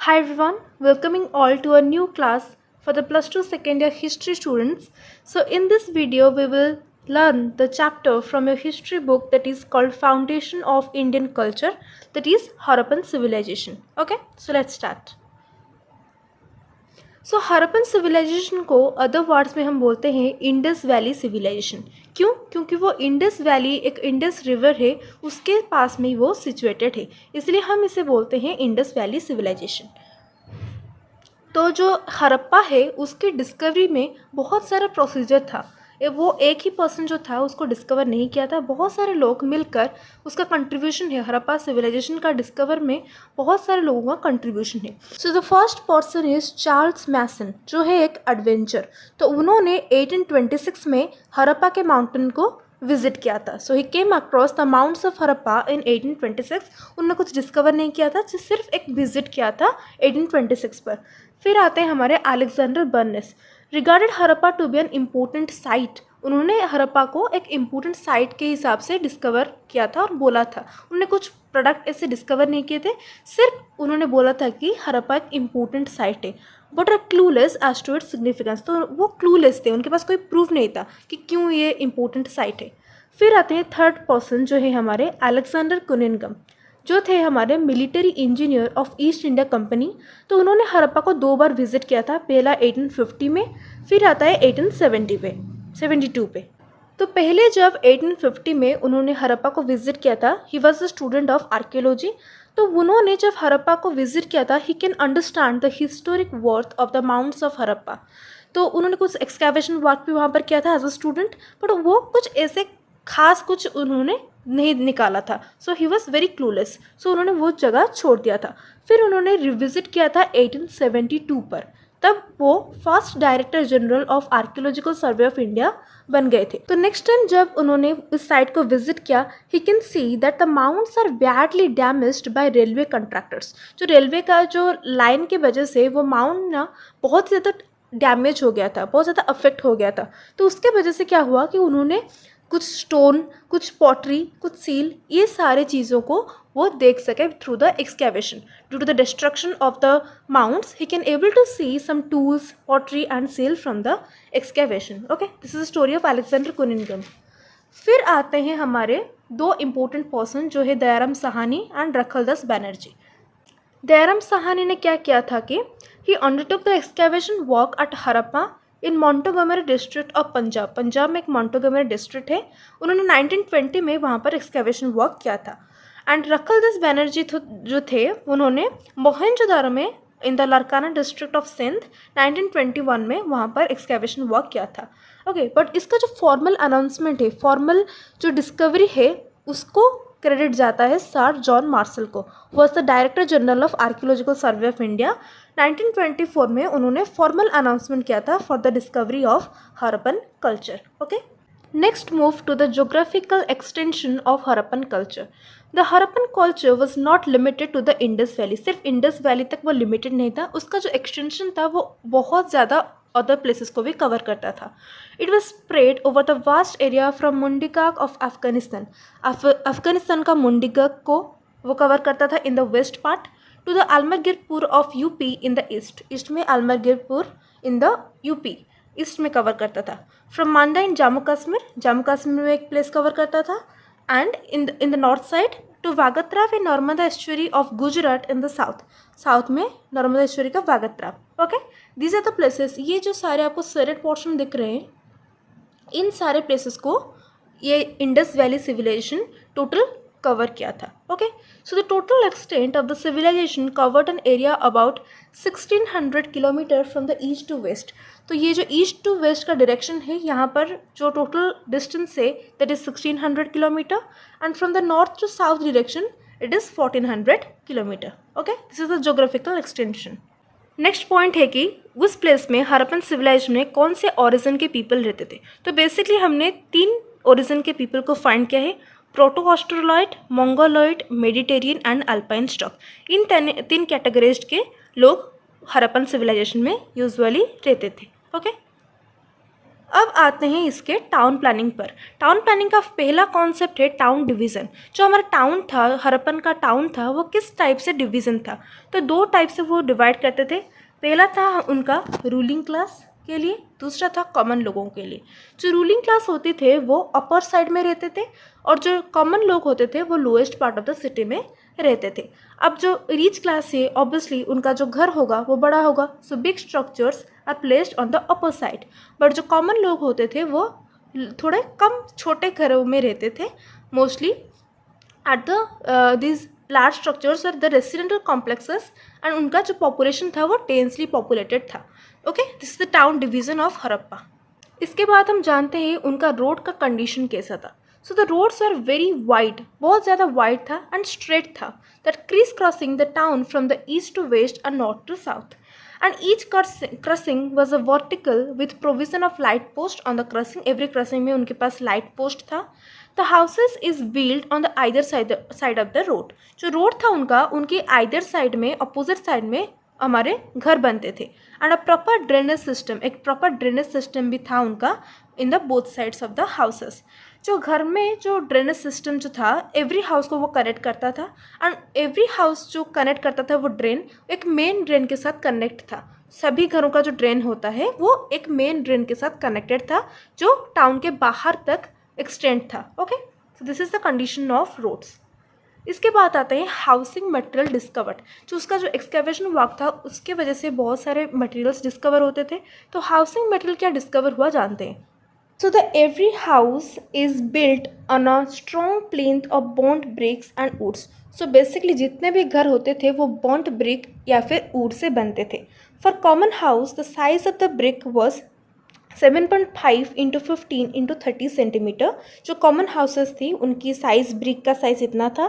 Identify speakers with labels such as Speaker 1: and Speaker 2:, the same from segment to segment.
Speaker 1: Hi everyone, welcoming all to a new class for the plus 2 second year history students. So in this video we will learn the chapter from your history book that is called Foundation of Indian Culture, that is Harappan Civilization. Okay, so let's start. So Harappan civilization को other words में हम बोलते हैं Indus valley civilisation. क्यों? क्योंकि वो Indus valley एक Indus river है उसके पास में ही वो सिचुएटेड है, इसलिए हम इसे बोलते हैं इंडस वैली सिविलाइजेशन. तो जो हरप्पा है उसकी डिस्कवरी में बहुत सारा प्रोसीजर था. वो एक ही पर्सन जो था उसको डिस्कवर नहीं किया था, बहुत सारे लोग मिलकर उसका कंट्रीब्यूशन है. हरप्पा सिविलाइजेशन का डिस्कवर में बहुत सारे लोगों का कंट्रीब्यूशन है. So the first person is Charles Masson, जो है एक एडवेंचर. तो उन्होंने 1826 में हरप्पा के माउंटेन को विजिट किया था. So he came across the mounds of Harappa in 1826. उन्होंने कुछ डिस्कवर नहीं किया था, सिर्फ एक विजिट किया था 1826 पर. फिर आते हैं हमारे Alexander Burnes. Regarded Harappa to be an important site. उन्होंने हरप्पा को एक इम्पोर्टेंट साइट के हिसाब से डिस्कवर किया था और बोला था. उन्होंने कुछ प्रोडक्ट ऐसे डिस्कवर नहीं किए थे, सिर्फ उन्होंने बोला था कि हरप्पा एक इम्पोर्टेंट साइट है, but are clueless as to its significance. तो वो क्लूलेस थे, उनके पास कोई प्रूफ नहीं था कि क्यों ये इम्पोर्टेंट साइट है. फिर आते हैं थर्ड पर्सन जो है हमारे अलेक्जेंडर कुनिनघम, जो थे हमारे military engineer of east India company. तो उन्होंने हरप्पा को 2 बार विजिट किया था, पहला 1850 में, फिर आता है 1872 पे. तो पहले जब 1850 में उन्होंने हरप्पा को विजिट किया था, he was a student of archaeology. तो उन्होंने जब हरप्पा को विजिट किया था, he can understand the historic worth of the mounds of Harappa. तो उन्होंने कुछ एक्सकैवेशन वर्क भी वहाँ पर किया था एज अ स्टूडेंट, बट वो कुछ ऐसे खास कुछ उन्होंने नहीं निकाला था. So he was very clueless. सो उन्होंने वो जगह छोड़ दिया था. फिर उन्होंने रिविजिट किया था 1872 पर. तब वो first director general of archaeological survey of India बन गए थे. तो नेक्स्ट टाइम जब उन्होंने इस साइट को विजिट किया, he can see that the mounds are badly damaged by railway contractors. जो रेलवे का जो लाइन की वजह से वो माउंट ना बहुत ज़्यादा डैमेज हो गया था, बहुत ज़्यादा अफेक्ट हो गया था. तो उसके वजह से क्या हुआ कि उन्होंने कुछ स्टोन, कुछ पॉटरी, कुछ सील, ये सारे चीज़ों को वो देख सके through the excavation. Due to the destruction of the mounds he can able to see some tools, pottery and seal from the excavation. Okay, this is the story of Alexander Cunningham. फिर आते हैं हमारे 2 important person जो है Dayaram Sahni and Rakhaldas Banerjee. Dayaram Sahni ने क्या किया था कि he undertook the excavation work at Harappa in Montgomery district of Punjab. Punjab में एक मोंटोगोमेरी डिस्ट्रिक्ट है. उन्होंने 1920 में वहाँ पर एक्सकैवेशन वर्क किया था. एंड रखलदास बैनर्जी जो थे उन्होंने मोहनजोदारो में in the Larkana district of Sindh 1921 में वहाँ पर एक्सकैवेशन वर्क किया था. ओके, बट इसका जो फॉर्मल अनाउंसमेंट है, फॉर्मल जो डिस्कवरी है, उसको क्रेडिट जाता है सर जॉन मार्शल को. Was the director general of archaeological survey of India. 1924 में उन्होंने फॉर्मल अनाउंसमेंट किया था for the discovery of Harappan culture. Okay, next move to the geographical extension of Harappan culture. The Harappan culture was not limited to the Indus valley. सिर्फ Indus valley तक वो limited नहीं था, उसका जो एक्सटेंशन था वो बहुत ज़्यादा अदर प्लेसेस को भी कवर करता था. It was spread over the vast area from Mundigak of Afghanistan. Afghanistan का मुंडिकाक को वो कवर करता था in the west part, to the Alamgirpur of UP in the east. East में Alamgirpur in the UP east में कवर करता था. फ्रॉम मांडा इन जम्मू कश्मीर में एक प्लेस कवर करता था. And in the north side to Bhagatrav in Narmada estuary of Gujarat in the south में Narmada estuary का Bhagatrav. Okay, these are the places. ये जो सारे आपको सेरेट पोर्शन दिख रहे हैं, इन सारे प्लेसेस को ये Indus valley civilization total cover किया था. Okay, so the total extent of the civilization covered an area about 1600 kilometre from the east to west. तो ये जो ईस्ट टू वेस्ट का डायरेक्शन है, यहाँ पर जो टोटल डिस्टेंस है that is 1600 kilometre, and from the north to south direction it is 1400 kilometre. Okay, this is the geographical extension. Next point है कि उस प्लेस में हरप्पन सिविलाइजेशन में कौन से ओरिजिन के पीपल रहते थे. तो बेसिकली हमने 3 ओरिजिन के पीपल को फाइंड किया है: proto Australoid, Mongoloid, Mediterranean and Alpine stock. इन 3 कैटेगरीज के लोग हरप्पन सिविलाइजेशन में यूजुअली रहते थे. ओके, अब आते हैं इसके टाउन प्लानिंग पर। टाउन प्लानिंग का पहला कॉन्सेप्ट है टाउन डिवीज़न। जो हमारा टाउन था, हड़प्पन का टाउन था, वो किस टाइप से डिवीज़न था? तो दो टाइप से वो डिवाइड करते थे। पहला था उनका रूलिंग क्लास के लिए, दूसरा था कॉमन लोगों के लिए। जो रूलिंग क्लास होते थे वो अपर साइड में रहते थे और जो कॉमन लोग होते थे वो lowest part of the city में रहते थे। अब जो रिच क्लास है ऑब्वियसली उनका जो घर होगा वो बड़ा होगा, so big structures are placed on the upper side. But जो कॉमन लोग होते थे वो थोड़े कम छोटे घरों में रहते थे, mostly at the this large structures और द रेसिडेंटल कॉम्प्लेक्सेस, एंड उनका जो पॉपुलेशन था वो डेंसली पॉपुलेटेड था। Okay, this is the town division of Harappa. इसके बाद हम जानते हैं उनका रोड का कंडीशन कैसा था। So the roads are very wide, बहुत ज़्यादा वाइड था एंड स्ट्रेट था, that criss crossing the town from the east to west and north to south, and each crossing was a vertical with provision of light post on the crossing. Every crossing में उनके पास light post था. The houses is built on the either side of the road. जो road था उनका, उनके either side में, opposite side में हमारे घर बनते थे, and a proper drainage system, एक proper drainage system भी था उनका in the both sides of the houses. जो घर में जो ड्रेनेज सिस्टम जो था एवरी हाउस को वो कनेक्ट करता था, एंड एवरी हाउस जो कनेक्ट करता था वो ड्रेन एक मेन ड्रेन के साथ कनेक्ट था। सभी घरों का जो ड्रेन होता है वो एक मेन ड्रेन के साथ कनेक्टेड था जो टाउन के बाहर तक एक्सटेंड था। Okay, so this is the condition of roads. इसके बाद आते हैं हाउसिंग मटेरियल डिस्कवर्ड। जो उसका जो एक्सकेवेशन वर्क था उसके वजह से बहुत सारे मटेरियल्स डिस्कवर होते थे। तो हाउसिंग मटेरियल क्या डिस्कवर हुआ जानते हैं। So the every house is built on a strong plinth of burnt bricks and woods. So basically जितने भी घर होते थे वो burnt brick या फिर wood से बनते थे. For common house the size of the brick was 7.5 into 15 into 30 centimetre. जो कॉमन हाउसेस थी उनकी साइज़, ब्रिक का साइज़ इतना था,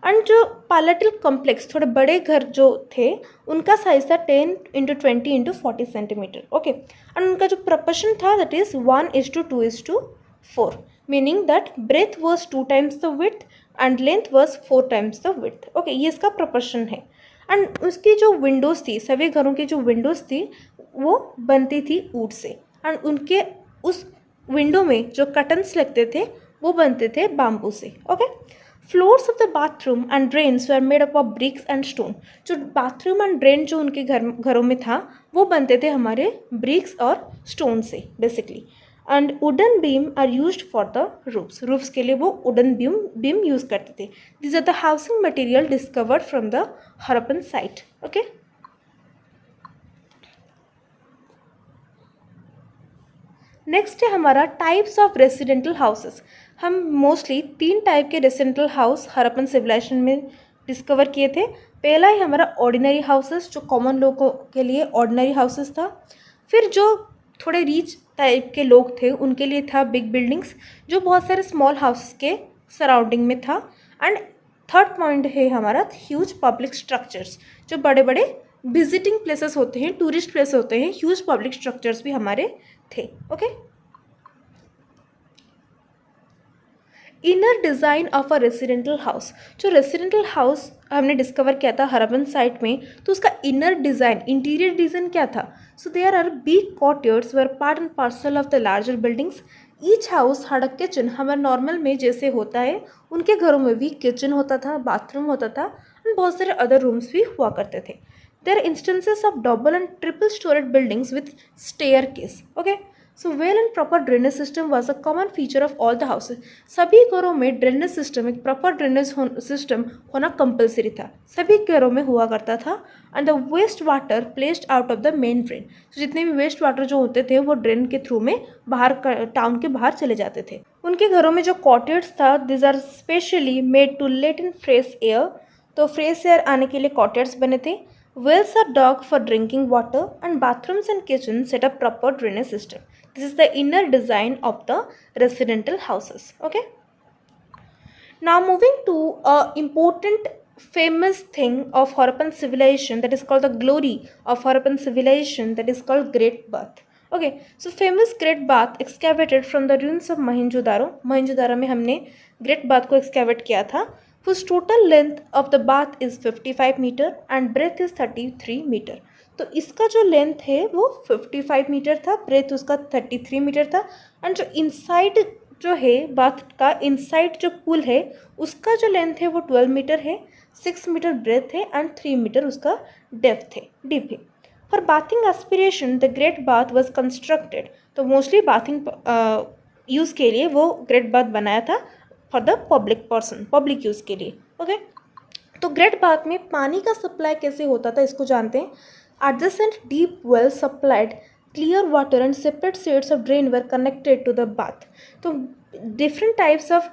Speaker 1: एंड जो पैलेटल कॉम्प्लेक्स थोड़े बड़े घर जो थे उनका साइज़ था 10 into 20 into 40 centimetre. Okay, and उनका जो प्रोपोर्शन था that is 1:2:4, meaning that breadth was 2 times the width and length was 4 times the width. Okay, ये इसका प्रोपोर्शन है। एंड उसकी जो विंडोज़ थी, सभी घरों की जो विंडोज़ थी वो बनती थी वुड से, एंड उनके उस विंडो में जो कर्टन्स लगते थे वो बनते थे बाम्बू से। Okay, floors of the bathroom and drains were made up of BRICS and stone. जो बाथरूम एंड ड्रेन जो उनके घरों में था वो बनते थे हमारे ब्रिक्स और स्टोन से basically, and wooden beam are used for the roofs के लिए वो वुडन बीम यूज़ करते थे। This are the housing material discovered from the Harappan site. Okay, next है हमारा टाइप्स ऑफ रेसिडेंटल हाउसेस। हम मोस्टली 3 टाइप के रेसिडेंटल हाउस हड़प्पन सिविलाइजेशन में डिस्कवर किए थे। पहला ही हमारा ऑर्डिनरी हाउसेस, जो कॉमन लोगों के लिए ऑर्डिनरी हाउसेस था। फिर जो थोड़े रिच टाइप के लोग थे उनके लिए था बिग बिल्डिंग्स, जो बहुत सारे स्मॉल हाउसेस के सराउंडिंग में था। एंड थर्ड पॉइंट है हमारा ह्यूज पब्लिक स्ट्रक्चर्स, जो बड़े बड़े विजिटिंग प्लेसेस होते हैं, टूरिस्ट प्लेस होते हैं, ह्यूज पब्लिक स्ट्रक्चर्स भी हमारे थे। Okay, inner design of a residential house. जो रेसिडेंटल हाउस हमने डिस्कवर किया था हड़प्पन साइट में, तो उसका इनर डिज़ाइन, इंटीरियर डिज़ाइन क्या था। So there are big quarters were part and parcel of the larger buildings. Each house had a kitchen, हमारे नॉर्मल में जैसे होता है उनके घरों में भी किचन होता था, बाथरूम होता था, और बहुत सारे अदर रूम्स भी हुआ करते थे। There are instances of double and triple storied buildings with staircase. Okay, so well and proper drainage system was a common feature of all the houses. सभी घरों में ड्रेनेज सिस्टम, एक प्रॉपर ड्रेनेज सिस्टम होना compulsory था, सभी घरों में हुआ करता था। And the waste water placed out of the main drain. तो जितने भी वेस्ट वाटर जो होते थे वो ड्रेन के थ्रू में बाहर टाउन के बाहर चले जाते थे। उनके घरों में जो कॉटेज था, this are specially made to let in fresh air. तो फ्रेश एयर आने के लिए कॉटेज बने थे। Wells are dug for drinking water, and bathrooms and kitchens set up proper drainage system. This is the inner design of the residential houses. Okay. Now moving to a important famous thing of Harappan civilization, that is called the glory of Harappan civilization, that is called Great Bath. Okay, so famous Great Bath excavated from the ruins of Mohenjo-daro. Mohenjo-daro में हमने Great Bath को excavate किया था whose total length of the bath is 55 metre and breadth is 33 metre. तो इसका जो length है वो 55 मीटर था, ब्रेथ उसका 33 मीटर था, एंड जो इनसाइड जो है बाथ का इनसाइड जो पूल है उसका जो लेंथ है वो 12 मीटर है, 6 मीटर ब्रेथ है एंड 3 मीटर उसका डेप्थ है, डीप है। For bathing aspiration the great bath was constructed. तो मोस्टली बाथिंग यूज़ के लिए वो ग्रेट बाथ बनाया था फॉर द पब्लिक यूज़ के लिए। ओके, तो ग्रेट बाथ में पानी का सप्लाई कैसे होता था इसको जानते हैं। Adjacent deep well supplied clear water and separate sets of drain were connected to the bath. तो different types of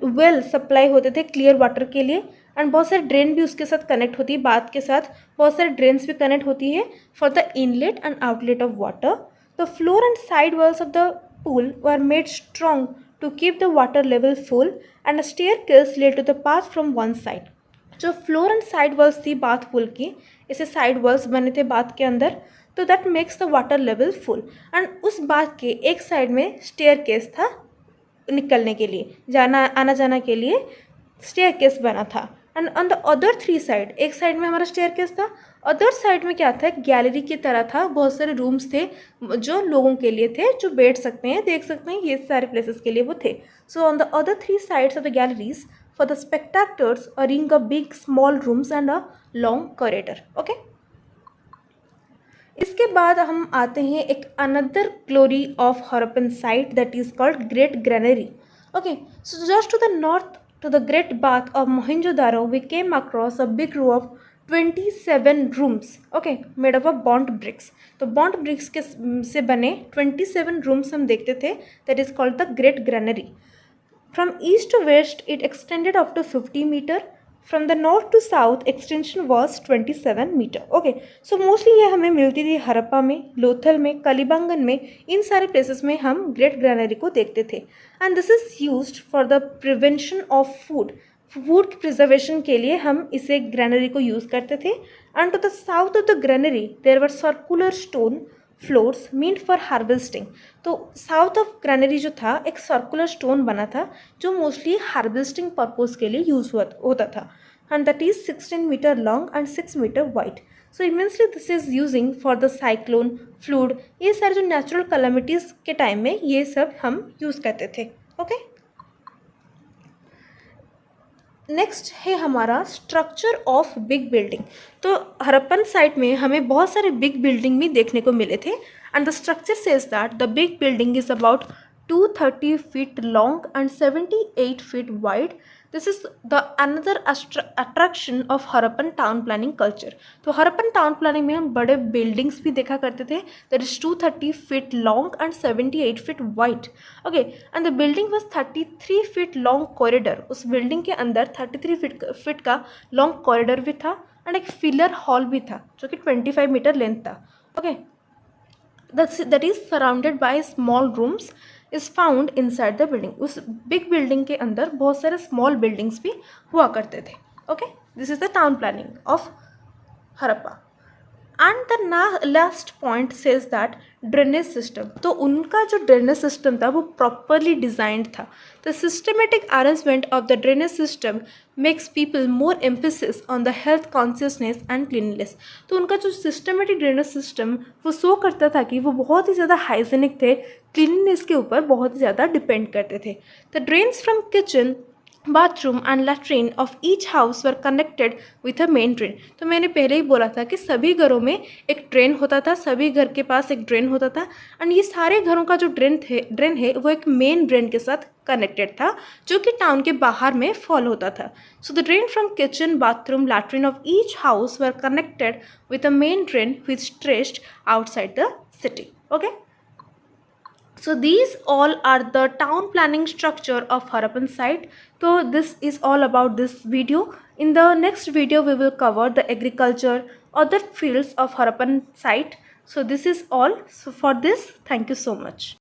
Speaker 1: well supply होते थे क्लियर वाटर के लिए, एंड बहुत सारे ड्रेन भी उसके साथ कनेक्ट होती है, बाथ के साथ बहुत सारे ड्रेन्स भी कनेक्ट होती है for the inlet and outlet of water. The floor and side walls of the pool were made strong to keep the water level full and a staircase led to the bath from one side। जो floor and side walls थी bath pool की, ऐसे side walls बने थे bath के अंदर, तो that makes the water level full, and उस बाथ के एक साइड में स्टेयरकेस था निकलने के लिए, आना जाना के लिए स्टेयरकेस बना था। And on the other 3 side, एक साइड में हमारा स्टेयरकेस था, अदर साइड में क्या था, गैलरी की तरह था, बहुत सारे रूम्स थे जो लोगों के लिए थे, जो बैठ सकते हैं, देख सकते हैं, ये सारे प्लेसेस के लिए वो थे। So on the other 3 sides of the galleries for the spectators a ring of big small rooms and a long corridor. Okay, इसके बाद हम आते हैं एक another glory of Harappan site that is called great granary. Okay, so just to the north to the great bath of Mohenjo-daro we came across a big row of 27 rooms, okay, made up of burnt bricks। तो burnt bricks के से बने 27 rooms हम देखते थे, that is called the great granary। From east to west it extended up to 50 meter, from the north to south extension was 27 meter। okay, so mostly ये हमें मिलती थी हरप्पा में, लोथल में, कलिबंगन में, इन सारे प्लेसेस में हम ग्रेट ग्रैनरी को देखते थे। And this is used for the prevention of food preservation के लिए हम इसे ग्रैनरी को यूज़ करते थे। And to the south of the granary there were circular stone floors meant for harvesting. तो साउथ ऑफ ग्रैनरी जो था एक सर्कुलर स्टोन बना था जो मोस्टली हार्वेस्टिंग पर्पज़ के लिए यूज़ होता था, and that is 16 metre long and 6 metre wide. So immensely this is using for the cyclone flood, ये सारे जो नेचुरल कैलामिटीज़ के टाइम में ये सब हम यूज़ करते थे। ओके, नेक्स्ट है हमारा स्ट्रक्चर ऑफ बिग बिल्डिंग। तो हरप्पन साइट में हमें बहुत सारे बिग बिल्डिंग भी देखने को मिले थे, and the structure says that the big building is about 230 feet long and 78 feet wide। This is the another attraction of Harappan town planning culture. तो हरप्पन टाउन प्लानिंग में हम बड़े बिल्डिंग्स भी देखा करते थे, that is 230 feet long and 78 feet wide. Okay, and the building was 33 feet long corridor. उस building के अंदर 33 feet का लॉन्ग कॉरिडोर भी था, एंड एक फिलर हॉल भी था जो कि 25 मीटर लेंथ था। Okay, that is surrounded by small rooms is found inside the building। उस बिग बिल्डिंग के अंदर बहुत सारे स्मॉल बिल्डिंग्स भी हुआ करते थे। Okay, this is the town planning of Harappa. And the last point says that drainage system. तो उनका जो ड्रेनेज सिस्टम था वो प्रॉपरली डिजाइंड था। The systematic arrangement of the drainage system makes people more emphasis on the health consciousness and cleanness. तो उनका जो systematic drainage system वो शो करता था कि वो बहुत ही ज़्यादा हाइजीनिक थे, क्लीननेस के ऊपर बहुत ही ज़्यादा डिपेंड करते थे। The drains from kitchen bathroom and latrine of each house were connected with a main drain. तो मैंने पहले ही बोला था कि सभी घरों में एक ड्रेन होता था, सभी घर के पास एक ड्रेन होता था, एंड ये सारे घरों का जो ड्रेन है वो एक मेन ड्रेन के साथ कनेक्टेड था जो कि टाउन के बाहर में फॉल होता था। So the drain from kitchen bathroom latrine of each house were connected with a main drain which stretched outside the city. Okay, so these all are the town planning structure of Harappan site। So this is all about this video। In the next video we will cover the agriculture, other fields of Harappan site। So this is all. So for this, thank you so much।